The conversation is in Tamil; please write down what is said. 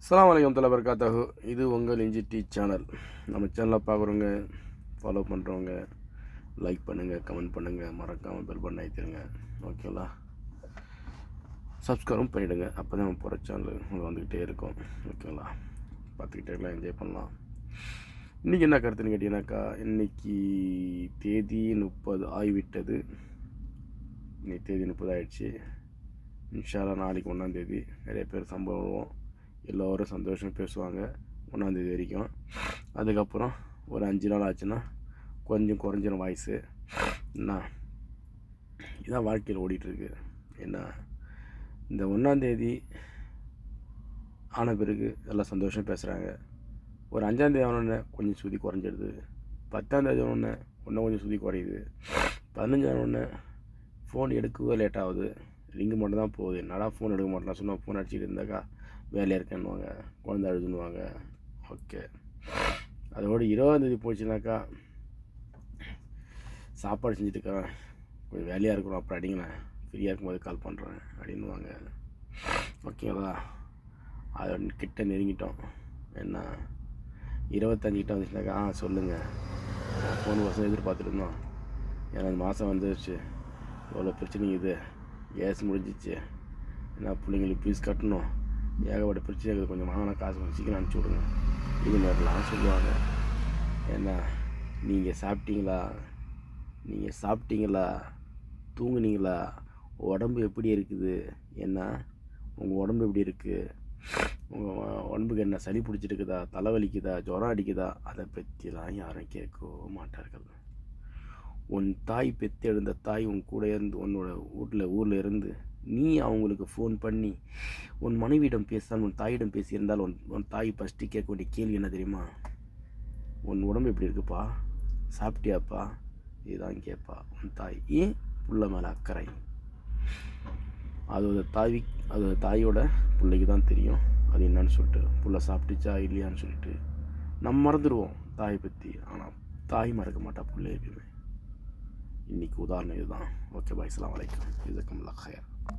அஸ்ஸலாமு அலைக்கும் வரஹ்மத்துல்லாஹி வபரகாத்துஹு. இது உங்கள் இஞ்சி டீ சேனல். நம்ம சேனலை பார்க்குறவங்க, ஃபாலோ பண்ணுறவங்க, லைக் பண்ணுங்கள், கமெண்ட் பண்ணுங்கள், மறக்காமல் பெல் பட்டன் அழுத்திடுங்க. ஓகேங்களா? சப்ஸ்கிரைபும் பண்ணிவிடுங்க. அப்போ தான் நம்ம போகிற சேனல் உங்களுக்கு வந்துக்கிட்டே இருக்கும். ஓகேங்களா? பார்த்துக்கிட்டே இருக்கலாம், என்ஜாய் பண்ணலாம். இன்றைக்கி என்ன கருத்துன்னு கேட்டிங்கனாக்கா, இன்றைக்கி தேதி 30 ஆகிவிட்டது. இன்றைக்கி தேதி 30 ஆகிடுச்சு. இன்ஷா அல்லாஹ் நாளைக்கு 1ஆம் தேதி நிறைய பேர் சம்பவம் எல்லோரும் சந்தோஷம் பேசுவாங்க 1ஆம் தேதி வரைக்கும். அதுக்கப்புறம் ஒரு 5 நாள் ஆச்சுன்னா கொஞ்சம் குறைஞ்சிரும் வாய்ஸு. என்ன இதான் வாழ்க்கையில் ஓடிட்டுருக்கு. ஏன்னா இந்த 1ஆம் தேதி ஆன பிறகு எல்லாம் சந்தோஷம் பேசுகிறாங்க. ஒரு 5ஆம் தேதி ஆனோடனே கொஞ்சம் சுதி குறைஞ்சிடுது. 10ஆம் தேதி ஆனோடனே இன்னும் கொஞ்சம் சுதி குறையுது. 15 ஆனோடனே ஃபோன் எடுக்கவே லேட் ஆகுது. ரிங்கு மட்டும் தான் போகுது. என்னடா ஃபோன் எடுக்க மாட்டேன், சொன்னால் ஃபோன் அடிச்சுட்டு இருந்தாக்கா வேலையாக இருக்கேன்னுவாங்க, குழந்தை அழுதுன்னுவாங்க. ஓகே, அதோடு 20ஆம் தேதி போச்சுனாக்கா சாப்பாடு செஞ்சுட்டுருக்கேன், கொஞ்சம் வேலையாக இருக்கணும், அப்புறம் அடிங்களேன், ஃப்ரீயாக இருக்கும்போது கால் பண்ணுறேன் அப்படின்னுவாங்க. ஓகேங்களா? அதை கிட்ட நெருங்கிட்டோம். என்ன 25 கிட்ட வந்துச்சுனாக்கா சொல்லுங்கள், ஃபோன் வருஷம் எதிர்பார்த்துட்டு இருந்தோம், ஏன்னா இந்த மாதம் வந்துடுச்சு, எவ்வளோ பிரச்சனை இது, கேஸ் முடிஞ்சிச்சு, என்ன பிள்ளைங்களுக்கு ஃபீஸ் கட்டணும், ஏகப்பட்ட பிரச்சனை இருக்குது, கொஞ்சம் வாங்கினா காசு கொஞ்சம் சீக்கிரம் அனுப்பிச்சி விடுங்க, இது மாதிரிலாம் சொல்லுவாங்க. ஏன்னா நீங்கள் சாப்பிட்டீங்களா, தூங்குனீங்களா, உடம்பு எப்படி இருக்குது, என்ன உங்கள் உடம்பு எப்படி இருக்குது, உங்கள் உடம்புக்கு என்ன சளி பிடிச்சிருக்குதா, தலைவலிக்குதா, ஜுரம் அடிக்குதா, அதை பற்றிலாம் யாரும் கேட்கவும் மாட்டார்கள். உன் தாய் பெற்றெழுந்த தாய் உன் கூட இருந்து, உன்னோட ஊரில் இருந்து நீ அவங்களுக்கு ஃபோன் பண்ணி உன் மனைவியிடம் பேசினால், உன் தாயிடம் பேசியிருந்தால் உன் தாய் ஃபஸ்ட்டு கேட்க வேண்டிய கேள்வி என்ன தெரியுமா? உன் உடம்பு எப்படி இருக்குப்பா, சாப்பிட்டியாப்பா, இதுதான் கேட்பா உன் தாய். ஏன்? புள்ள மேலே அக்கறை. அது தாயோட பிள்ளைக்கு தான் தெரியும் அது என்னன்னு சொல்லிட்டு, புள்ள சாப்பிட்டுச்சா இல்லையான்னு சொல்லிட்டு. நம்ம மறந்துடுவோம் தாயை பற்றி, ஆனால் தாய் மறக்க மாட்டா பிள்ளை எப்பயுமே. இன்றைக்கி உதாரணம் இதுதான். ஓகே பாய், அஸ்ஸலாமு அலைக்கும், ஜஸாக்குமுல்லாஹ் ஹைர்.